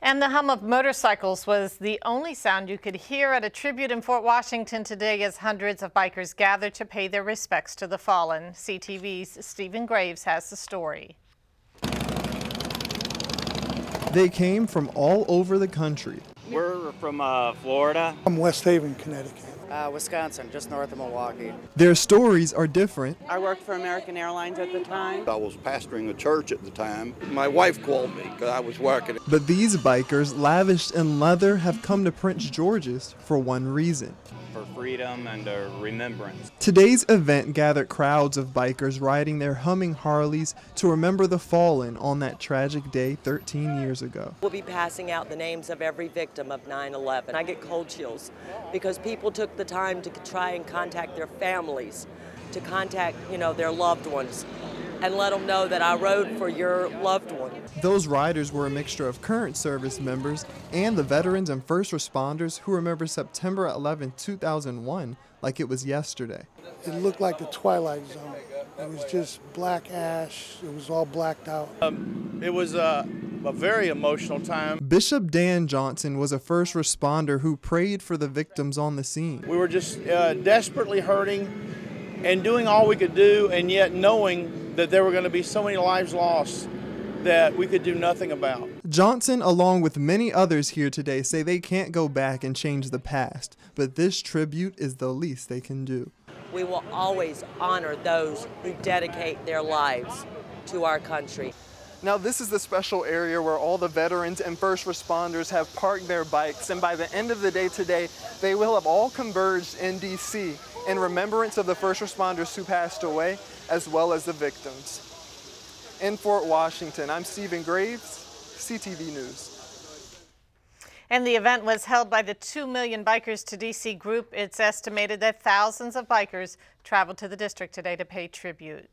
And the hum of motorcycles was the only sound you could hear at a tribute in Fort Washington today as hundreds of bikers gathered to pay their respects to the fallen. CTV's Stephen Graves has the story. They came from all over the country. We're from Florida. I'm West Haven, Connecticut. Wisconsin, just north of Milwaukee. Their stories are different. I worked for American Airlines at the time. I was pastoring a church at the time. My wife called me because I was working. But these bikers, lavished in leather, have come to Prince George's for one reason: For freedom and remembrance. Today's event gathered crowds of bikers riding their humming Harleys to remember the fallen on that tragic day 13 years ago. We'll be passing out the names of every victim of 9/11. I get cold chills because people took the time to try and contact their families, to contact, their loved ones, and let them know that I rode for your loved one. Those riders were a mixture of current service members and the veterans and first responders who remember September 11, 2001 like it was yesterday. It looked like the Twilight Zone. It was just black ash. It was all blacked out. It was a very emotional time. Bishop Dan Johnson was a first responder who prayed for the victims on the scene. We were just desperately hurting and doing all we could do, and yet knowing that there were going to be so many lives lost that we could do nothing about. Johnson, along with many others here today, say they can't go back and change the past, but this tribute is the least they can do. We will always honor those who dedicate their lives to our country. Now, this is the special area where all the veterans and first responders have parked their bikes, and by the end of the day today, they will have all converged in D.C. in remembrance of the first responders who passed away, as well as the victims. In Fort Washington, I'm Stephen Graves, CTV News. And the event was held by the 2 Million Bikers to D.C. group. It's estimated that thousands of bikers traveled to the district today to pay tribute.